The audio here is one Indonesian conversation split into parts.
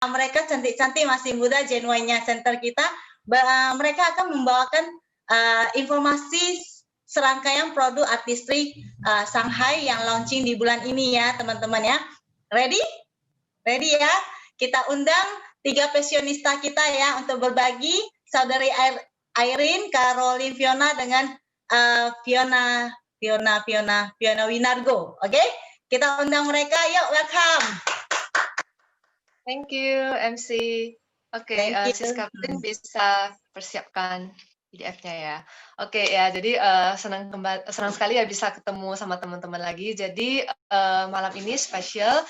mereka cantik-cantik, masih muda, genuine-nya center kita. Mereka akan membawakan informasi serangkaian produk artistry Shanghai yang launching di bulan ini ya teman-teman ya. Ready? Ready ya? Kita undang 3 passionista kita ya untuk berbagi. Saudari Irene, Caroline, Fiona dengan Fiona Winargo. Oke? Kita undang mereka. Yuk, welcome. Thank you, MC. Oke, Sis Kapten bisa persiapkan PDF-nya ya. Oke ya, jadi senang sekali ya bisa ketemu sama teman-teman lagi. Jadi malam ini spesial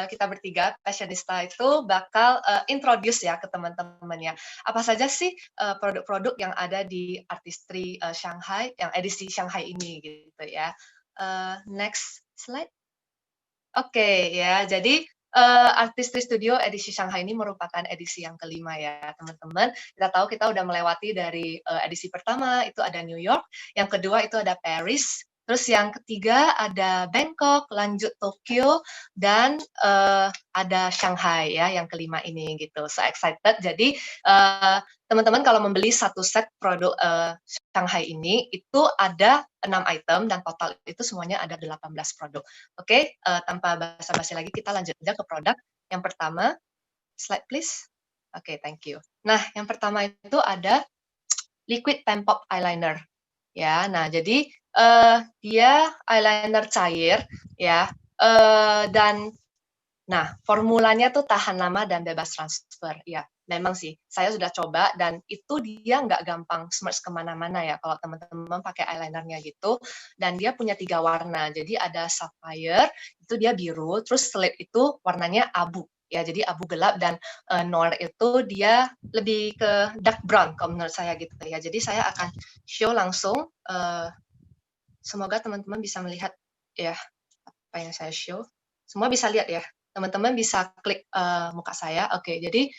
kita bertiga passionista itu bakal introduce ya ke teman-teman ya. Apa saja sih produk-produk yang ada di Artistry Shanghai, yang edisi Shanghai ini gitu ya. Next slide. Oke ya, jadi Artistry Studio edisi Shanghai ini merupakan edisi yang kelima ya teman-teman. Kita tahu kita udah melewati dari edisi pertama itu ada New York, yang kedua itu ada Paris, terus yang ketiga ada Bangkok, lanjut Tokyo, dan ada Shanghai ya yang kelima ini gitu. So excited. Jadi teman-teman kalau membeli satu set produk Shanghai ini itu ada 6 item dan total itu semuanya ada 18 produk. Oke, tanpa basa-basi lagi kita lanjut aja ke produk. Yang pertama, slide please. Oke, thank you. Nah, yang pertama itu ada liquid pen pop eyeliner. Ya, nah jadi dia eyeliner cair ya. Dan nah, formulanya tuh tahan lama dan bebas transfer. Ya, memang sih, saya sudah coba dan itu dia nggak gampang smudge kemana-mana ya kalau teman-teman pakai eyelinernya gitu. Dan dia punya 3 warna. Jadi ada sapphire, itu dia biru, terus slate itu warnanya abu. Ya, jadi abu gelap dan noir itu dia lebih ke dark brown kalau menurut saya gitu ya. Jadi saya akan show langsung. Semoga teman-teman bisa melihat ya apa yang saya show. Semua bisa lihat ya. Teman-teman bisa klik muka saya. Oke, jadi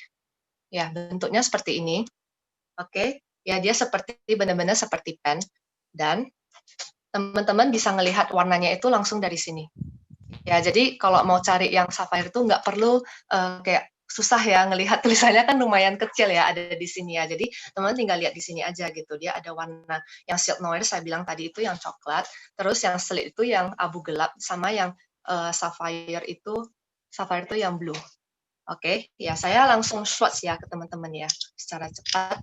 ya bentuknya seperti ini. Oke, ya dia seperti benar-benar seperti pen dan teman-teman bisa melihat warnanya itu langsung dari sini. Ya, jadi kalau mau cari yang sapphire itu nggak perlu kayak susah ya ngelihat tulisannya kan lumayan kecil ya ada di sini ya. Jadi teman-teman tinggal lihat di sini aja gitu. Dia ada warna yang silk noir saya bilang tadi itu yang coklat, terus yang slate itu yang abu gelap sama yang sapphire itu yang blue. Oke, ya saya langsung swatch ya ke teman-teman ya secara cepat.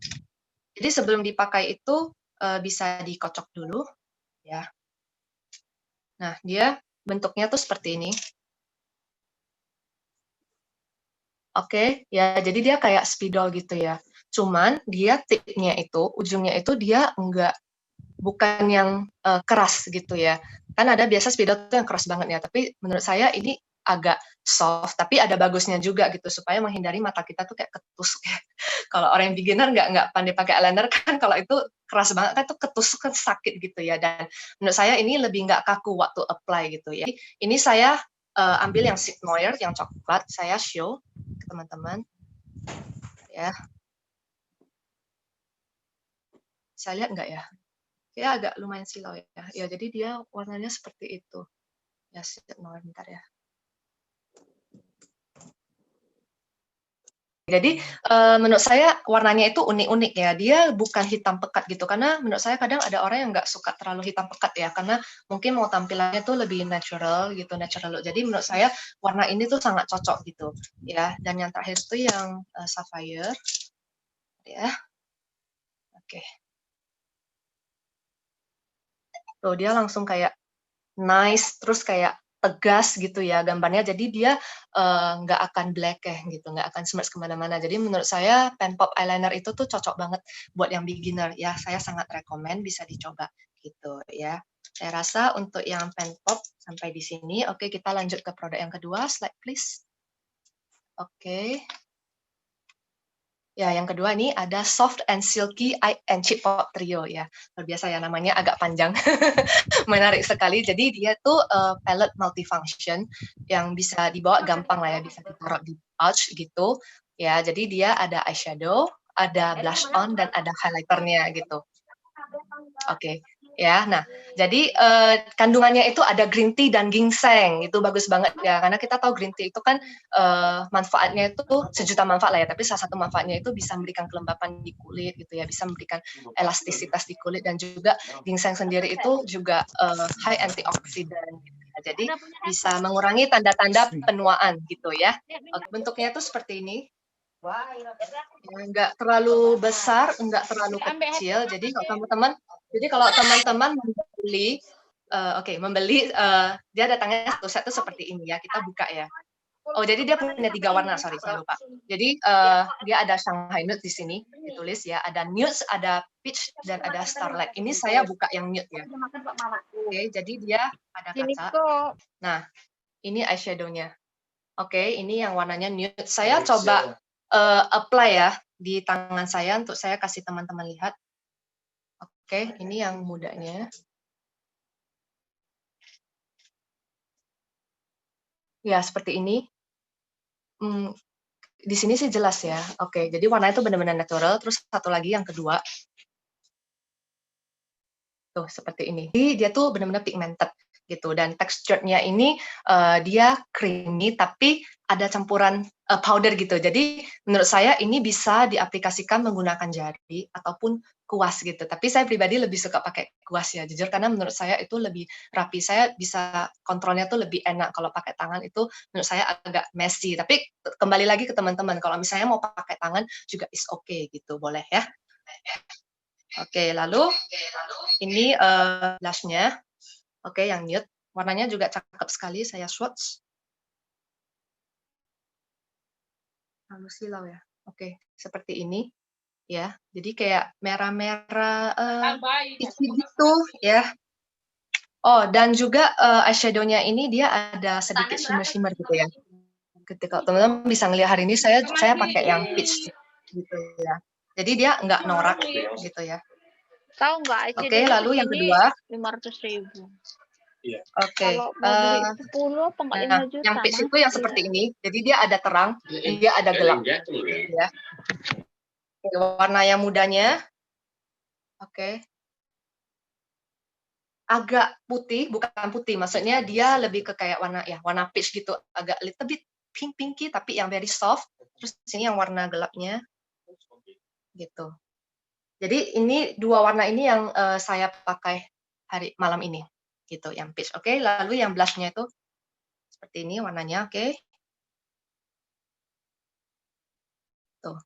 Jadi sebelum dipakai itu bisa dikocok dulu ya. Nah, dia bentuknya tuh seperti ini. Oke, ya jadi dia kayak spidol gitu ya. Cuman dia tipnya itu, ujungnya itu dia bukan yang keras gitu ya. Kan ada biasa spidol itu yang keras banget ya, tapi menurut saya ini agak soft, tapi ada bagusnya juga gitu, supaya menghindari mata kita tuh kayak ketusuk ya. Kalau orang yang beginner nggak pandai pakai eyeliner kan kalau itu keras banget kan tuh ketusuk kan sakit gitu ya. Dan menurut saya ini lebih nggak kaku waktu apply gitu ya. Ini saya ambil yang silk noir, yang coklat, saya show ke teman-teman. Ya. Bisa lihat nggak ya? Ya agak lumayan silau ya. Ya jadi dia warnanya seperti itu. Ya silk noir bentar ya. Jadi menurut saya warnanya itu unik-unik ya. Dia bukan hitam pekat gitu. Karena menurut saya kadang ada orang yang nggak suka terlalu hitam pekat ya. Karena mungkin mau tampilannya tuh lebih natural gitu, natural look. Jadi menurut saya warna ini tuh sangat cocok gitu ya. Dan yang terakhir itu yang sapphire ya. Oke. Tuh dia langsung kayak nice, terus kayak tegas gitu ya gambarnya, jadi dia nggak akan blekeh gitu, nggak akan smudge kemana-mana. Jadi menurut saya pen pop eyeliner itu tuh cocok banget buat yang beginner ya, saya sangat rekomen bisa dicoba gitu ya. Saya rasa untuk yang pen pop sampai di sini. Oke, kita lanjut ke produk yang kedua, slide please. Oke. Ya, yang kedua ini ada Soft and Silky Eye and Chip Pop Trio ya. Luar biasa ya namanya agak panjang. Menarik sekali. Jadi dia tuh palette multifunction yang bisa dibawa gampang lah ya, bisa ditaruh di pouch gitu. Ya, jadi dia ada eyeshadow, ada blush on dan ada highlighternya gitu. Oke. Ya. Nah, jadi kandungannya itu ada green tea dan ginseng, itu bagus banget ya, karena kita tahu green tea itu kan manfaatnya itu sejuta manfaat lah ya, tapi salah satu manfaatnya itu bisa memberikan kelembapan di kulit gitu ya, bisa memberikan elastisitas di kulit, dan juga ginseng sendiri itu juga high antioksidan gitu ya. Jadi bisa mengurangi tanda-tanda penuaan gitu ya. Bentuknya itu seperti ini. Enggak terlalu besar, enggak terlalu kecil. Jadi kalau teman-teman membeli, dia datangnya satu set itu seperti ini ya. Kita buka ya. Oh, jadi dia punya 3 warna, sorry saya lupa. Jadi dia ada Shanghai Nude di sini ditulis ya. Ada nude, ada peach, dan ada starlight. Ini saya buka yang nude ya. Oke, jadi dia ada kaca. Nah, ini eyeshadow-nya. Oke, ini yang warnanya nude. Saya coba apply ya di tangan saya untuk saya kasih teman-teman lihat. Oke, ini yang mudanya. Ya, seperti ini. Di sini sih jelas ya. Oke, jadi warnanya itu benar-benar natural. Terus satu lagi yang kedua. Tuh, seperti ini. Jadi dia tuh benar-benar pigmented gitu, dan teksturnya ini dia creamy tapi ada campuran powder gitu. Jadi menurut saya ini bisa diaplikasikan menggunakan jari ataupun kuas gitu. Tapi saya pribadi lebih suka pakai kuas ya, jujur, karena menurut saya itu lebih rapi. Saya bisa kontrolnya tuh lebih enak. Kalau pakai tangan itu menurut saya agak messy. Tapi kembali lagi ke teman-teman, kalau misalnya mau pakai tangan juga is okay gitu, boleh ya. Oke, lalu ini blush-nya. Oke, yang nude. Warnanya juga cakep sekali, saya swatch. Lalu silau ya. Oke, seperti ini. Ya, jadi kayak merah-merah peachy gitu ya. Oh, dan juga eyeshadow-nya ini dia ada sedikit shimmer-shimmer gitu ya. Ketika teman-teman bisa ngelihat hari ini saya pakai yang peach gitu ya. Jadi dia nggak norak gitu ya. Tahu nggak? Oke, lalu yang kedua 500.000. Oke. Kalau mau beli 10 apa enggak 5 juta? Yang peach itu yang seperti ini. Jadi dia ada terang, dia ada gelap. Ya. Warna yang mudanya. Oke. Agak putih, bukan putih. Maksudnya dia lebih ke kayak warna peach gitu, agak little bit pinky tapi yang very soft. Terus sini yang warna gelapnya. Gitu. Jadi ini dua warna ini yang saya pakai malam ini. Gitu, yang peach. Oke, lalu yang blush-nya itu seperti ini warnanya, oke. Tuh.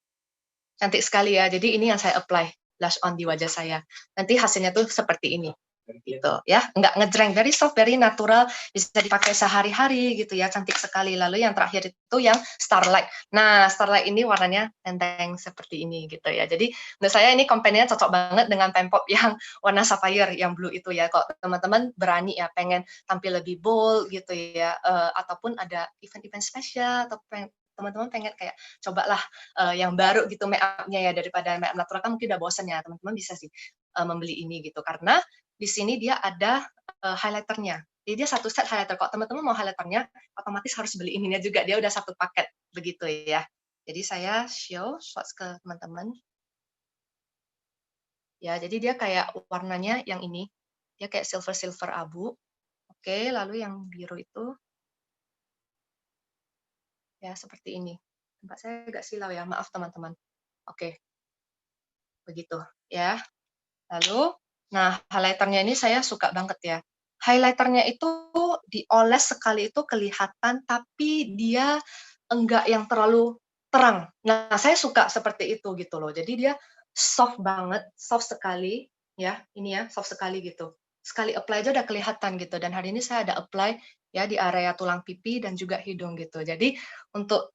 Cantik sekali ya. Jadi ini yang saya apply blush on di wajah saya. Nanti hasilnya tuh seperti ini. Gitu ya. Enggak ngejreng, very soft, very natural, bisa dipakai sehari-hari gitu ya. Cantik sekali. Lalu yang terakhir itu yang starlight. Nah, starlight ini warnanya tenteng seperti ini gitu ya. Jadi menurut saya ini company-nya cocok banget dengan Pempop yang warna sapphire yang blue itu ya. Kalau teman-teman berani ya pengen tampil lebih bold gitu ya, ataupun ada event-event spesial, atau teman-teman pengen kayak cobalah yang baru gitu make up-nya ya, daripada make up natural kan mungkin udah bosan ya, teman-teman bisa sih membeli ini gitu, karena di sini dia ada highlighternya. Jadi dia satu set highlighter. Kalau teman-teman mau highlighternya, otomatis harus beli ininya juga. Dia udah satu paket begitu ya. Jadi saya swatch ke teman-teman. Ya, jadi dia kayak warnanya yang ini. Dia kayak silver abu. Oke, lalu yang biru itu ya seperti ini. Tempat saya agak silau ya, maaf teman-teman. Oke. Begitu ya. Lalu, nah highlighternya ini saya suka banget ya. Highlighternya itu dioles sekali itu kelihatan, tapi dia enggak yang terlalu terang. Nah, saya suka seperti itu gitu loh. Jadi dia soft banget, soft sekali ya. Ini ya, soft sekali gitu. Sekali apply aja udah kelihatan gitu. Dan hari ini saya ada apply ya di area tulang pipi dan juga hidung gitu. Jadi untuk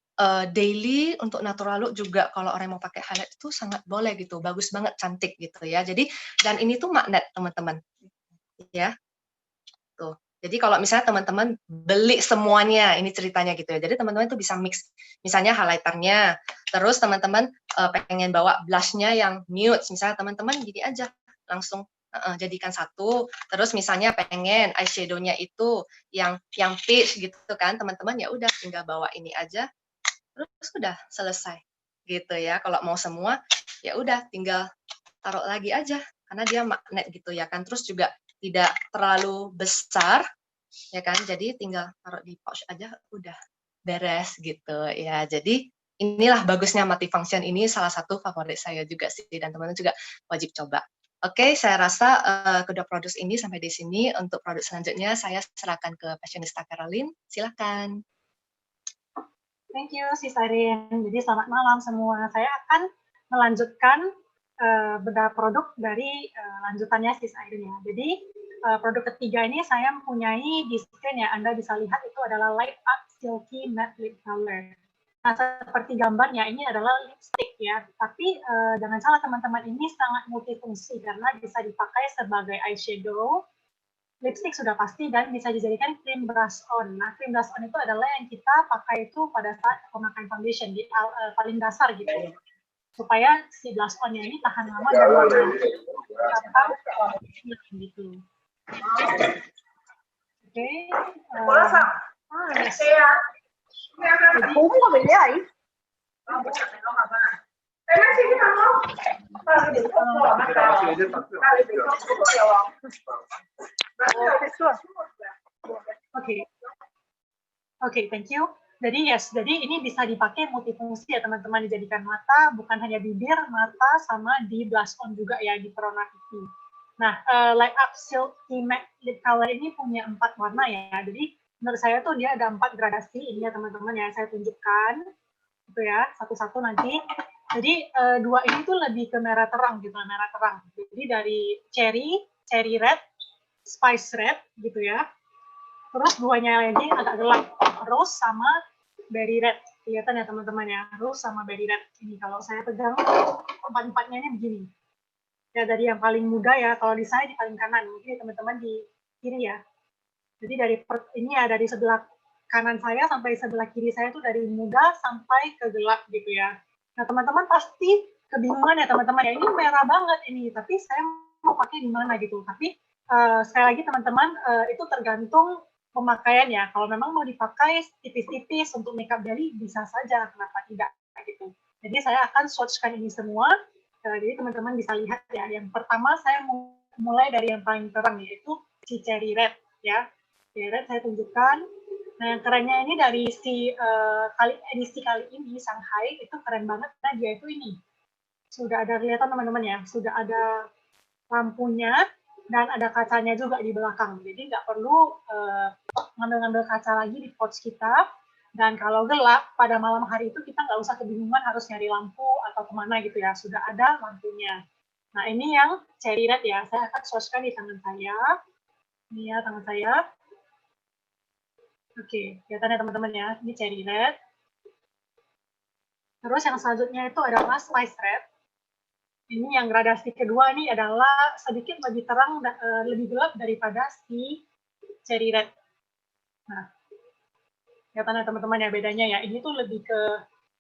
daily, untuk natural look juga kalau orang mau pakai highlight itu sangat boleh gitu, bagus banget, cantik gitu ya. Jadi dan ini tuh magnet teman-teman, ya. Tuh. Jadi kalau misalnya teman-teman beli semuanya, ini ceritanya gitu ya. Jadi teman-teman itu bisa mix, misalnya highlighternya, terus teman-teman pengen bawa blushnya yang nude, misalnya teman-teman gini aja, langsung jadikan satu. Terus misalnya pengen eyeshadow-nya itu yang peach gitu kan, teman-teman ya udah tinggal bawa ini aja. Terus udah selesai gitu ya. Kalau mau semua ya udah tinggal taruh lagi aja karena dia magnet gitu ya kan. Terus juga tidak terlalu besar ya kan. Jadi tinggal taruh di pouch aja udah beres gitu ya. Jadi inilah bagusnya multifunction, ini salah satu favorit saya juga sih, dan teman-teman juga wajib coba. Oke, saya rasa kedua produk ini sampai di sini. Untuk produk selanjutnya saya serahkan ke Fashionista Caroline. Silakan. Thank you, Sis Irene. Jadi selamat malam semua. Saya akan melanjutkan bedah produk dari lanjutannya Sis Irene ya. Jadi produk ketiga ini saya mempunyai di screen ya, Anda bisa lihat itu adalah Light Up Silky Matte Lip Color. Nah, seperti gambarnya, ini adalah lipstick ya, tapi jangan salah teman-teman, ini sangat multifungsi karena bisa dipakai sebagai eyeshadow, lipstick sudah pasti, dan bisa dijadikan cream blush on. Nah, cream blush on itu adalah yang kita pakai itu pada saat pemakaian foundation, di paling dasar gitu, supaya si blush on-nya ini tahan lama dan warna gitu. Oke. Oke, thank you. Jadi ini bisa dipakai multifungsi ya teman-teman, dijadikan mata, bukan hanya bibir, mata, sama di blush on juga ya, di corona pipi. Nah, Light Up Silky Matte Lip Color ini punya 4 warna ya. Jadi menurut saya tuh dia ada 4 gradasi ini ya teman-teman ya. Saya tunjukkan gitu ya, satu-satu nanti. Jadi 2 ini tuh lebih ke merah terang gitu, merah terang. Jadi dari cherry red, spice red gitu ya. Terus 2-nya lagi agak gelap, rose sama berry red. Kelihatan ya teman-teman ya, rose sama berry red. Ini kalau saya pegang 4-4-nya ini begini. Ya dari yang paling muda ya, kalau di saya di paling kanan, mungkin teman-teman di kiri ya. Jadi ini ya, dari sebelah kanan saya sampai sebelah kiri saya itu dari muda sampai ke gelap gitu ya. Nah teman-teman pasti kebingungan ya teman-teman ya, ini merah banget ini, tapi saya mau pakai di mana gitu. Tapi sekali lagi teman-teman, itu tergantung pemakaian ya. Kalau memang mau dipakai tipis-tipis untuk makeup daily, bisa saja, kenapa tidak gitu. Jadi saya akan swatchkan ini semua. Jadi teman-teman bisa lihat ya, yang pertama saya mulai dari yang paling terang, yaitu si cherry red ya. Cherry red saya tunjukkan. Nah yang kerennya ini dari si edisi kali ini Shanghai itu keren banget, karena dia itu ini sudah ada, kelihatan teman-teman ya, sudah ada lampunya dan ada kacanya juga di belakang. Jadi nggak perlu ngambil-ngambil kaca lagi di pouch kita. Dan kalau gelap, pada malam hari itu kita nggak usah kebingungan harus nyari lampu atau kemana gitu ya, sudah ada lampunya. Nah ini yang cherry red ya, saya akan swatchkan di tangan saya. Ini ya tangan saya. Oke, kelihatan ya teman-teman ya, ini cherry red. Terus yang selanjutnya itu adalah spice red. Ini yang gradasi kedua ini adalah sedikit lebih terang, lebih gelap daripada si cherry red. Nah, kelihatan ya teman-teman ya bedanya ya. Ini tuh lebih ke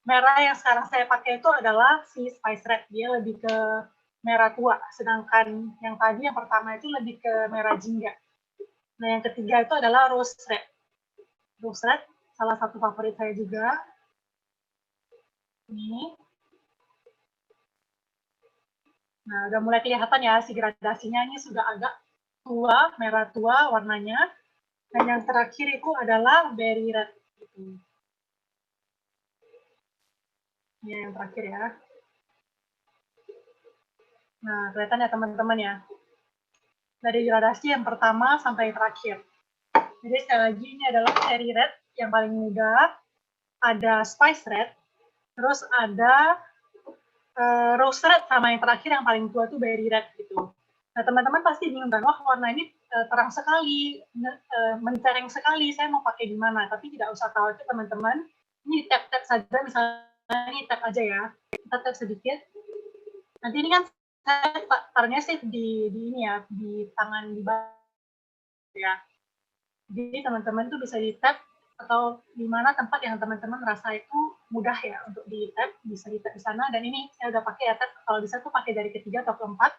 merah, yang sekarang saya pakai itu adalah si spice red. Dia lebih ke merah tua. Sedangkan yang tadi yang pertama itu lebih ke merah jingga. Nah yang ketiga itu adalah rose red. Rose red salah satu favorit saya juga. Ini. Nah udah mulai kelihatan ya si gradasinya, ini sudah agak tua, merah tua warnanya. Dan yang terakhir itu adalah berry red. Ini yang terakhir ya. Nah, kelihatan ya teman-teman ya. Dari gradasi yang pertama sampai terakhir. Jadi sekali lagi ini adalah cherry red yang paling muda, ada spice red, terus ada rose red, sama yang terakhir yang paling tua itu berry red gitu. Nah teman-teman pasti bingung kan, wah warna ini terang sekali, mentereng sekali, saya mau pakai di mana? Tapi tidak usah khawatir teman-teman, ini tap-tap saja, misalnya ini tap aja ya, kita tap sedikit. Nanti ini kan saya taruhnya sih di ini ya, di tangan di bawah ya. Jadi teman-teman tuh bisa di tap, atau di mana tempat yang teman-teman rasa itu mudah ya untuk di tap, bisa di tap di sana. Dan ini saya udah pakai ya tap, kalau bisa tuh pakai dari ketiga atau keempat.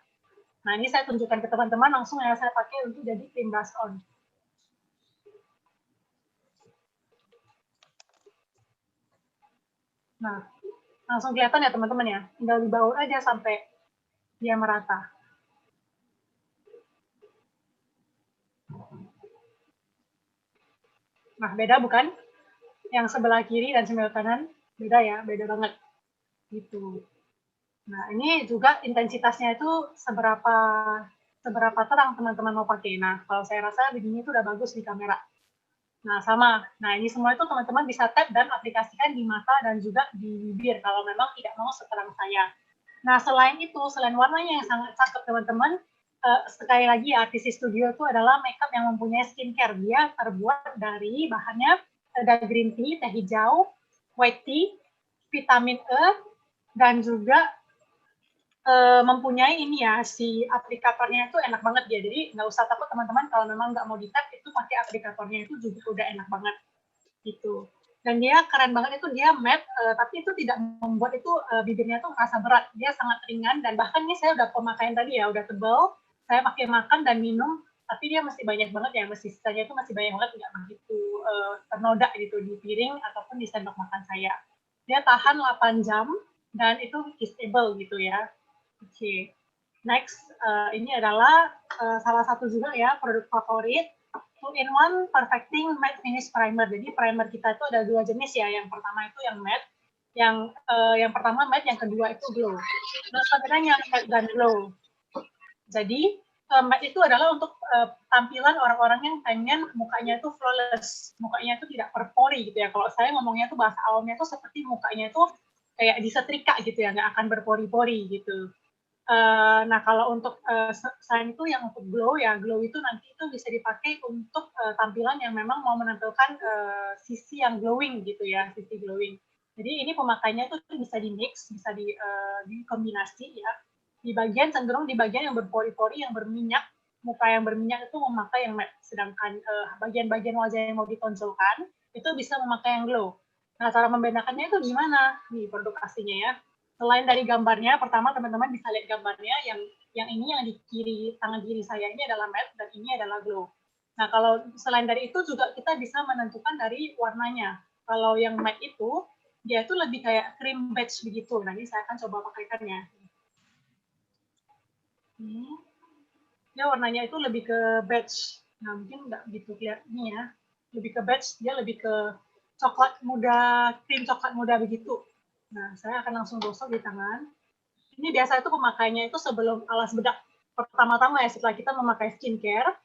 Nah ini saya tunjukkan ke teman-teman langsung ya, saya pakai untuk jadi cream blush on. Nah langsung kelihatan ya teman-teman ya, tinggal dibaur aja sampai dia merata. Nah, beda bukan? Yang sebelah kiri dan sebelah kanan, beda ya, beda banget. Gitu. Nah, ini juga intensitasnya itu seberapa terang teman-teman mau pakai. Nah, kalau saya rasa begini itu udah bagus di kamera. Nah, sama. Nah, ini semua itu teman-teman bisa tap dan aplikasikan di mata dan juga di bibir kalau memang tidak mau seterang saya. Nah, selain itu, selain warnanya yang sangat cakep teman-teman, sekali lagi Artist Studio itu adalah makeup yang mempunyai skincare. Dia terbuat dari bahannya ada green tea, teh hijau, white tea, vitamin E, dan juga mempunyai ini ya, si aplikatornya itu enak banget ya. Jadi nggak usah takut teman-teman kalau memang nggak mau di-tap, itu pakai aplikatornya itu juga udah enak banget gitu. Dan dia keren banget itu dia matte, tapi itu tidak membuat itu bibirnya tuh merasa berat. Dia sangat ringan dan bahkan ini saya udah pemakaian tadi ya, udah tebal. Saya pakai makan dan minum, tapi dia masih banyak banget ya, masih sisanya itu masih banyak banget, nggak begitu ternoda gitu di piring ataupun di sendok makan saya. Dia tahan 8 jam dan itu kissable gitu ya. Oke. Next, ini adalah salah satu juga ya produk favorit, 2-in-1 Perfecting Matte Finish Primer. Jadi primer kita itu ada 2 jenis ya. Yang pertama itu yang matte, yang pertama matte, yang kedua itu glow. Terus bedanya matte dan glow. Jadi matte itu adalah untuk tampilan orang-orang yang pengen mukanya itu flawless, mukanya itu tidak berpori gitu ya. Kalau saya ngomongnya tuh bahasa awamnya tuh seperti mukanya itu kayak disetrika gitu ya, nggak akan berpori-pori gitu. Nah, kalau untuk selain itu yang untuk glow ya, glow itu nanti itu bisa dipakai untuk tampilan yang memang mau menampilkan sisi yang glowing gitu ya, sisi glowing. Jadi ini pemakaiannya itu bisa di-mix, bisa dikombinasi ya. Cenderung di bagian yang berpori-pori, yang berminyak, muka yang berminyak itu memakai yang matte. Sedangkan bagian-bagian wajah yang mau ditonjolkan, itu bisa memakai yang glow. Nah, cara membedakannya itu gimana? Nih, produk aslinya ya. Selain dari gambarnya, pertama teman-teman bisa lihat gambarnya yang ini yang di tangan kiri saya ini adalah matte dan ini adalah glow. Nah, kalau selain dari itu juga kita bisa menentukan dari warnanya. Kalau yang matte itu dia itu lebih kayak cream beige begitu. Nah, ini saya akan coba pakaikannya. Dia warnanya itu lebih ke beige. Nah, mungkin nggak begitu kelihatan ya. Lebih ke beige, dia lebih ke coklat muda, krim coklat muda begitu. Nah, saya akan langsung gosok di tangan. Ini biasa itu pemakaiannya itu sebelum alas bedak. Pertama-tama ya, setelah kita memakai skincare,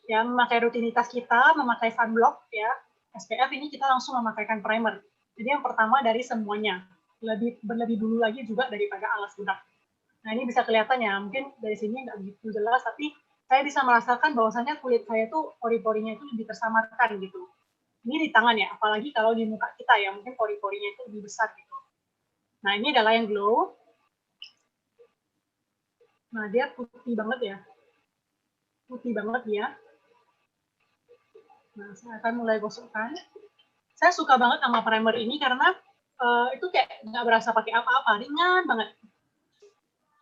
ya memakai rutinitas kita, memakai sunblock, ya SPF, ini kita langsung memakaikan primer. Jadi yang pertama dari semuanya, lebih dulu lagi juga daripada alas bedak. Nah ini bisa kelihatan ya, mungkin dari sini nggak begitu jelas, tapi saya bisa merasakan bahwasannya kulit saya tuh pori-porinya itu lebih tersamarkan gitu. Ini di tangan ya, apalagi kalau di muka kita ya, mungkin pori-porinya itu lebih besar gitu. Nah ini adalah yang glow. Nah, dia putih banget ya. Putih banget dia. Nah, saya akan mulai gosokkan. Saya suka banget sama primer ini karena itu kayak nggak berasa pakai apa-apa, ringan banget.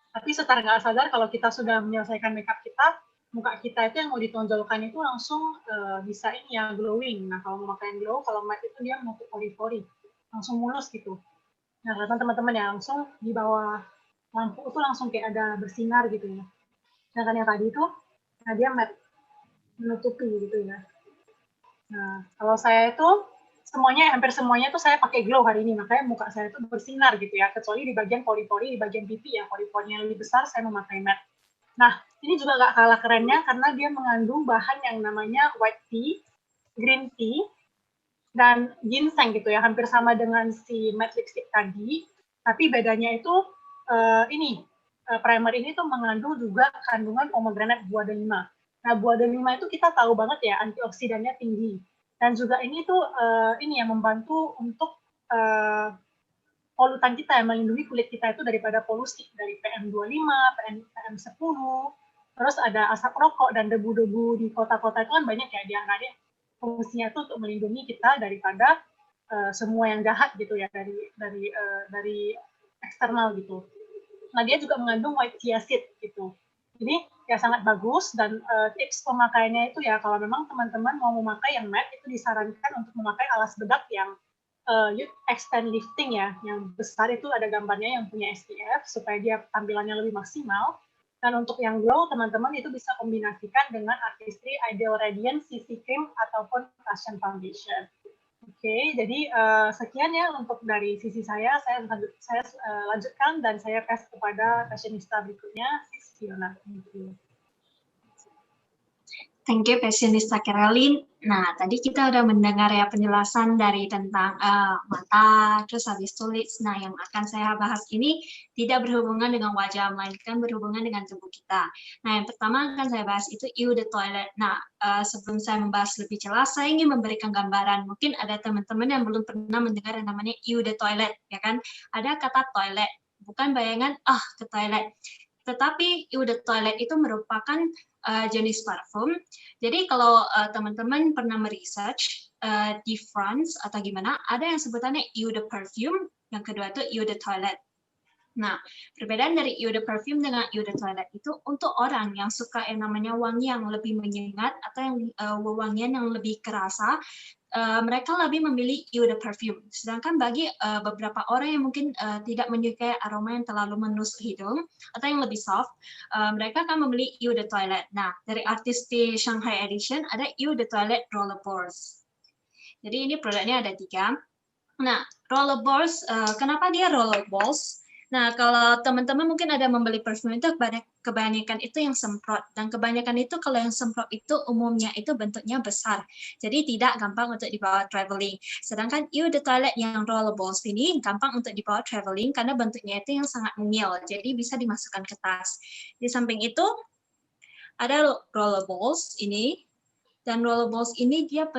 Tapi secara nggak sadar kalau kita sudah menyelesaikan makeup kita, muka kita itu yang mau ditonjolkan itu langsung bisa ini ya, glowing. Nah, kalau mau pakai glow, kalau matte itu dia mau pori-pori. Langsung mulus gitu. Nah, teman-teman ya, langsung di bawah lampu itu langsung kayak ada bersinar gitu ya. Sedangkan yang tadi itu, nah dia matte, menutupi gitu ya. Nah, kalau saya itu hampir semuanya itu saya pakai glow hari ini, makanya muka saya itu bersinar gitu ya, kecuali di bagian pori-pori, di bagian pipi ya, pori-porinya lebih besar, saya memakai matte. Nah, ini juga gak kalah kerennya karena dia mengandung bahan yang namanya white tea, green tea, dan ginseng gitu ya, hampir sama dengan si matte lipstick tadi, tapi bedanya itu primer ini tuh mengandung juga kandungan pomegranate buah delima. Nah, buah delima itu kita tahu banget ya, antioksidannya tinggi. Dan juga ini tuh ini yang membantu untuk polutan kita, yang melindungi kulit kita itu daripada polusi, dari PM2,5, PM10, terus ada asap rokok dan debu-debu di kota-kota itu kan banyak ya, diantaranya fungsinya itu untuk melindungi kita daripada semua yang jahat gitu ya, dari eksternal gitu. Nah, dia juga mengandung white chia seed gitu. Jadi ya sangat bagus, dan tips pemakaiannya itu ya, kalau memang teman-teman mau memakai yang matte itu disarankan untuk memakai alas bedak yang extend lifting ya, yang besar itu ada gambarnya yang punya SPF supaya dia tampilannya lebih maksimal. Dan untuk yang glow, teman-teman itu bisa kombinasikan dengan Artistry Ideal Radiance CC Cream ataupun Cushion Foundation. Oke, jadi sekian ya untuk dari sisi saya lanjutkan dan saya pass kepada fashionista berikutnya, Sis Fiona. Thank you. Thank you, Fashionista Caroline. Nah, tadi kita udah mendengar ya penjelasan dari tentang mata, terus habis tulis. Nah, yang akan saya bahas ini tidak berhubungan dengan wajah, melainkan berhubungan dengan tubuh kita. Nah, yang pertama akan saya bahas itu Eau de Toilette. Nah, sebelum saya membahas lebih jelas, saya ingin memberikan gambaran. Mungkin ada teman-teman yang belum pernah mendengar yang namanya Eau de Toilette, ya kan? Ada kata toilet, bukan bayangan, ke toilet. Tetapi Eau de Toilette itu merupakan jenis parfum. Jadi kalau teman-teman pernah meresearch di France atau gimana, ada yang sebutannya Eau de Perfume, yang kedua itu Eau de Toilette. Nah, perbedaan dari Eau de Perfume dengan Eau de Toilette itu untuk orang yang suka yang namanya wangi yang lebih menyengat atau yang wewangian yang lebih kerasa, mereka lebih memilih Eau de Perfume. Sedangkan bagi beberapa orang yang mungkin tidak menyukai aroma yang terlalu menusuk hidung atau yang lebih soft, mereka akan memilih Eau de Toilette. Nah, dari Artistry Shanghai Edition ada Eau de Toilette Rollerballs. Jadi ini produknya ada 3. Nah, Rollerballs, kenapa dia Rollerballs? Nah, kalau teman-teman mungkin ada membeli parfum itu kebanyakan itu yang semprot, dan kebanyakan itu kalau yang semprot itu umumnya itu bentuknya besar, jadi tidak gampang untuk dibawa traveling. Sedangkan Eau de Toilette yang Rollerballs ini gampang untuk dibawa traveling karena bentuknya itu yang sangat mungil, jadi bisa dimasukkan ke tas. Di samping itu ada Rollerballs ini. Dan rollerballs ini dia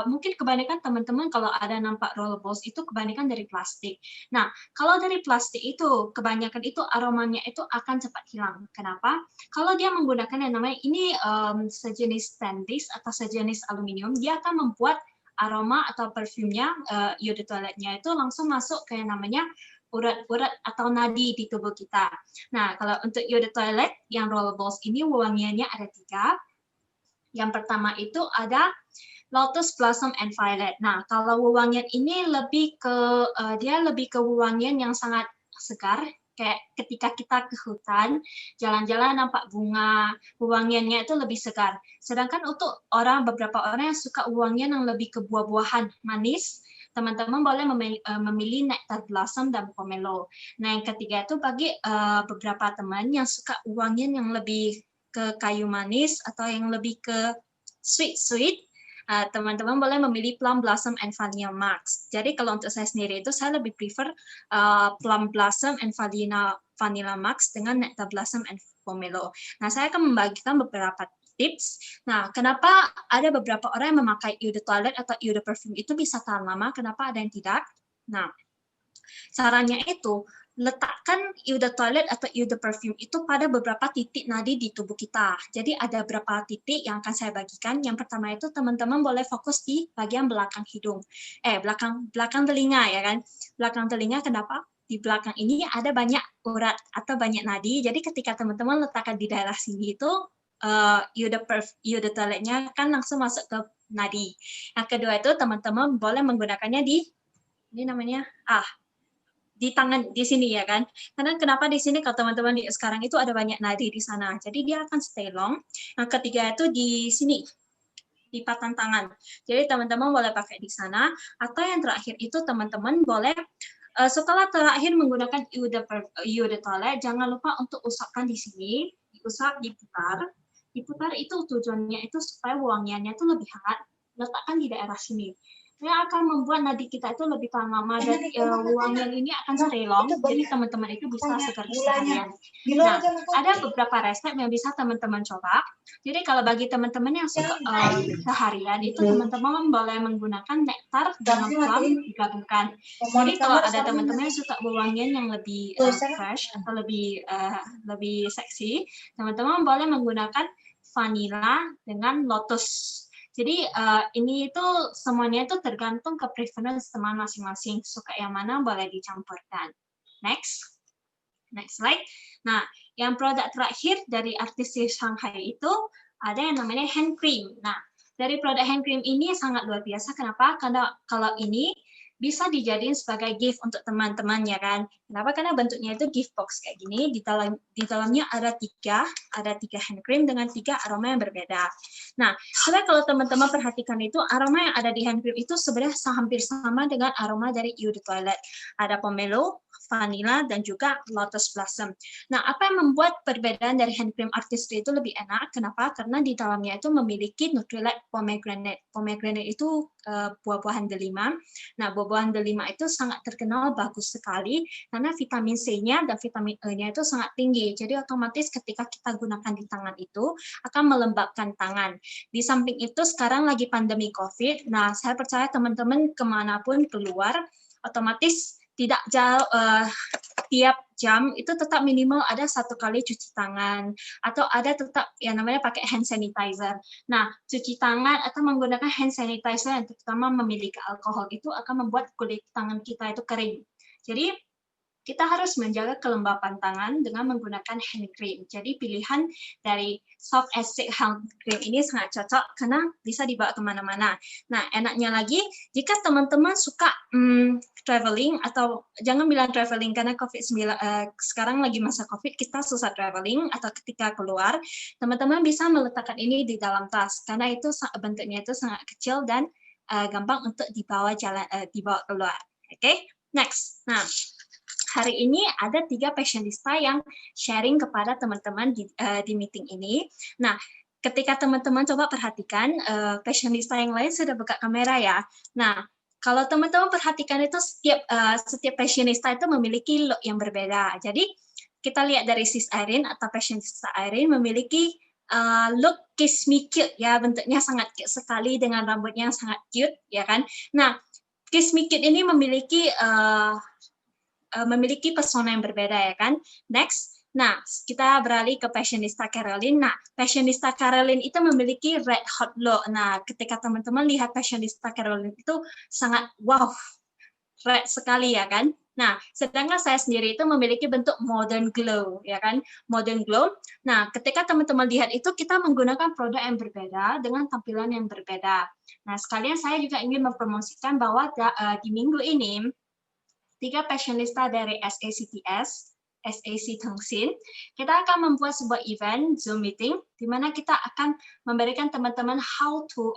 mungkin kebanyakan teman-teman kalau ada nampak rollerballs itu kebanyakan dari plastik. Nah, kalau dari plastik itu kebanyakan itu aromanya itu akan cepat hilang. Kenapa? Kalau dia menggunakan yang namanya ini sejenis stainless atau sejenis aluminium, dia akan membuat aroma atau perfumnya Eau de Toilette-nya itu langsung masuk ke yang namanya urat-urat atau nadi di tubuh kita. Nah, kalau untuk Eau de Toilette yang rollerballs ini wewangiannya ada 3. Yang pertama itu ada Lotus Blossom and Violet. Nah, kalau wewangian ini lebih ke dia lebih ke wewangian yang sangat segar, kayak ketika kita ke hutan, jalan-jalan nampak bunga, wewangiannya itu lebih segar. Sedangkan untuk beberapa orang yang suka wewangian yang lebih ke buah-buahan manis, teman-teman boleh memilih Nectar Blossom dan Pomelo. Nah, yang ketiga itu bagi beberapa teman yang suka wewangian yang lebih ke kayu manis atau yang lebih ke sweet, teman-teman boleh memilih Plum Blossom and Vanilla Max. Jadi kalau untuk saya sendiri itu saya lebih prefer Plum Blossom and Vanilla Max dengan Nectar Blossom and Pomelo. Nah, saya akan membagikan beberapa tips. Nah, kenapa ada beberapa orang yang memakai Eau de Toilette atau Eau de Perfume itu bisa tahan lama, kenapa ada yang tidak? Nah, caranya itu letakkan Eau de Toilette atau Eau de Perfume itu pada beberapa titik nadi di tubuh kita. Jadi ada beberapa titik yang akan saya bagikan. Yang pertama itu teman-teman boleh fokus di bagian belakang hidung. Belakang telinga ya kan. Belakang telinga kenapa? Di belakang ini ada banyak urat atau banyak nadi. Jadi ketika teman-teman letakkan di daerah sini itu Eau de Toilette-nya kan langsung masuk ke nadi. Yang kedua itu teman-teman boleh menggunakannya di di tangan di sini ya kan, karena kenapa di sini kalau teman-teman sekarang itu ada banyak nadi di sana, jadi dia akan stay long. Yang ketiga itu di sini di patang tangan, jadi teman-teman boleh pakai di sana. Atau yang terakhir itu teman-teman boleh setelah terakhir menggunakan Eau de Toilette, jangan lupa untuk usapkan di sini, diusap, diputar itu tujuannya itu supaya wangiannya itu lebih hangat, letakkan di daerah sini. Yang akan membuat nadi kita itu lebih tahan lama dan wangian ini akan stay long, jadi teman-teman itu bisa segar seharian. Nah, ada beberapa resep yang bisa teman-teman coba. Jadi kalau bagi teman-teman yang suka seharian itu teman-teman boleh menggunakan nektar dengan plum digabungkan. Jadi kalau ada teman-teman yang suka wangian yang lebih fresh atau lebih seksi, teman-teman boleh menggunakan vanilla dengan lotus. Jadi ini itu semuanya itu tergantung ke preference teman masing-masing, suka yang mana boleh dicampurkan. Next slide. Nah, yang produk terakhir dari Artistry Shanghai itu ada yang namanya hand cream. Nah, dari produk hand cream ini sangat luar biasa. Kenapa? Karena kalau ini bisa dijadiin sebagai gift untuk teman-teman ya kan. Kenapa? Karena bentuknya itu gift box kayak gini. Di dalamnya ada tiga hand cream dengan 3 aroma yang berbeda. Nah, sebenarnya kalau teman-teman perhatikan itu aroma yang ada di hand cream itu sebenarnya hampir sama dengan aroma dari Eau de Toilette. Ada pomelo, vanilla, dan juga lotus blossom. Nah, apa yang membuat perbedaan dari hand cream Artistry itu lebih enak? Kenapa? Karena di dalamnya itu memiliki Nutrilite pomegranate. Pomegranate itu buah-buahan delima. Nah, buah-buahan delima itu sangat terkenal bagus sekali karena vitamin C-nya dan vitamin E-nya itu sangat tinggi. Jadi otomatis ketika kita gunakan di tangan itu akan melembabkan tangan. Di samping itu sekarang lagi pandemi COVID. Nah, saya percaya teman-teman kemanapun keluar, otomatis tidak jauh tiap jam itu tetap minimal ada 1 kali cuci tangan atau ada tetap yang namanya pakai hand sanitizer. Nah, cuci tangan atau menggunakan hand sanitizer yang terutama memiliki alkohol itu akan membuat kulit tangan kita itu kering. Jadi kita harus menjaga kelembapan tangan dengan menggunakan hand cream. Jadi pilihan dari soft acid hand cream ini sangat cocok karena bisa dibawa kemana-mana. Nah, enaknya lagi, jika teman-teman suka traveling atau jangan bilang traveling karena sekarang lagi masa COVID, kita susah traveling atau ketika keluar, teman-teman bisa meletakkan ini di dalam tas karena itu bentuknya itu sangat kecil dan gampang untuk dibawa keluar. Oke, next. Nah, hari ini ada 3 fashionista yang sharing kepada teman-teman di meeting ini. Nah, ketika teman-teman coba perhatikan, fashionista yang lain sudah buka kamera ya. Nah, kalau teman-teman perhatikan itu setiap fashionista itu memiliki look yang berbeda. Jadi, kita lihat dari Sis Irene atau fashionista Irene memiliki look Kiss Me Cute ya, bentuknya sangat cute sekali dengan rambutnya yang sangat cute ya kan. Nah, Kiss Me Cute ini memiliki pesona yang berbeda ya kan. Next, nah kita beralih ke fashionista Caroline. Nah, fashionista Caroline itu memiliki red hot look. Nah, ketika teman-teman lihat fashionista Caroline itu sangat wow, red sekali ya kan. Nah, sedangkan saya sendiri itu memiliki bentuk modern glow ya kan, modern glow. Nah, ketika teman-teman lihat itu kita menggunakan produk yang berbeda dengan tampilan yang berbeda. Nah, sekalian saya juga ingin mempromosikan bahwa di minggu ini 3 fashionista dari SACTS, SAC Tongsin, kita akan membuat sebuah event Zoom meeting di mana kita akan memberikan teman-teman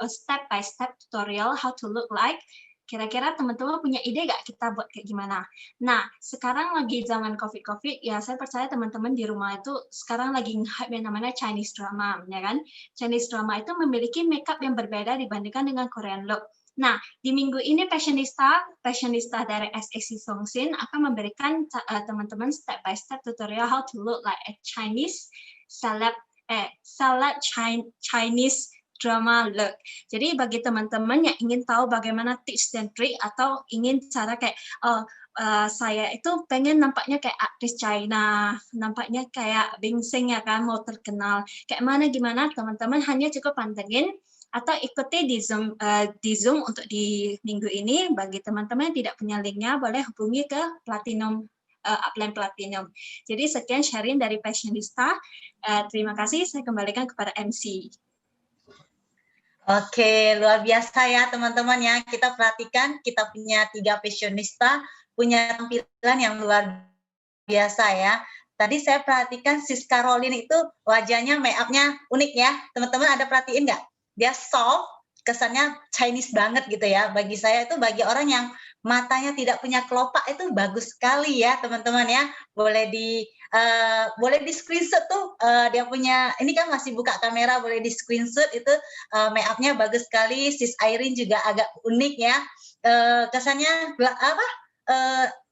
step by step tutorial how to look like. Kira-kira teman-teman punya ide nggak kita buat kayak gimana? Nah, sekarang lagi zaman COVID, ya saya percaya teman-teman di rumah itu sekarang lagi hype yang namanya Chinese drama, ya kan? Chinese drama itu memiliki makeup yang berbeda dibandingkan dengan Korean look. Nah, di minggu ini fashionista dari SAC Tongsin akan memberikan teman-teman step by step tutorial how to look like a Chinese Chinese drama look. Jadi bagi teman-teman yang ingin tahu bagaimana tips dan trik atau ingin cara kayak saya itu pengen nampaknya kayak aktris China, nampaknya kayak Bing Seng ya kan, mau terkenal. Kayak gimana teman-teman hanya cukup pantengin atau ikuti di Zoom untuk di minggu ini. Bagi teman-teman yang tidak punya linknya, boleh hubungi ke upline Platinum. Jadi sekian sharing dari fashionista. Terima kasih, saya kembalikan kepada MC. Oke, luar biasa ya teman-teman ya. Kita perhatikan, kita punya 3 fashionista, punya tampilan yang luar biasa ya. Tadi saya perhatikan Sis Caroline itu wajahnya, make up-nya unik ya. Teman-teman ada perhatiin nggak? Dia soft, kesannya Chinese banget gitu ya. Bagi saya itu, bagi orang yang matanya tidak punya kelopak itu bagus sekali ya teman-teman ya. Boleh di screenshot tuh, dia punya, ini kan masih buka kamera, boleh di screenshot itu make up-nya bagus sekali. Sis Irene juga agak unik ya. Kesannya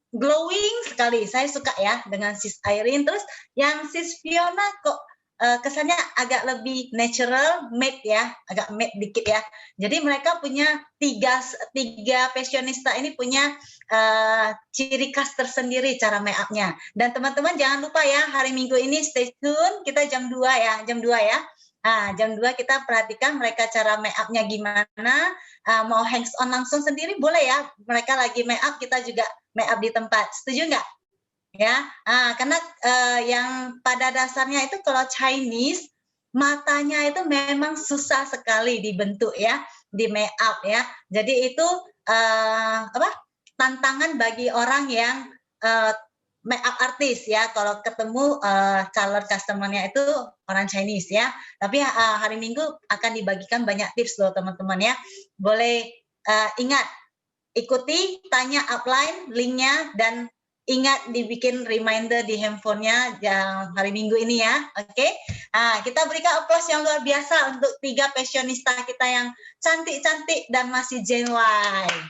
glowing sekali. Saya suka ya dengan Sis Irene. Terus yang Sis Fiona kok kesannya agak lebih natural, matte ya, agak matte dikit ya. Jadi mereka punya tiga fashionista ini punya ciri khas tersendiri cara make up-nya. Dan teman-teman jangan lupa ya, hari Minggu ini stay tune, kita jam 2 ya, jam 2 ya. Nah, jam 2 kita perhatikan mereka cara make up-nya gimana. Mau hands on langsung sendiri boleh ya. Mereka lagi make up, kita juga make up di tempat. Setuju nggak? Ya, karena yang pada dasarnya itu kalau Chinese, matanya itu memang susah sekali dibentuk ya, di make up ya. Jadi itu tantangan bagi orang yang makeup artist ya, kalau ketemu calon customer-nya itu orang Chinese ya. Tapi hari Minggu akan dibagikan banyak tips loh teman-teman ya. Boleh ingat, ikuti, tanya upline linknya, dan ingat dibikin reminder di handphonenya yang hari Minggu ini ya. Oke. Kita berikan applause yang luar biasa untuk 3 passionista kita yang cantik-cantik dan masih genuine.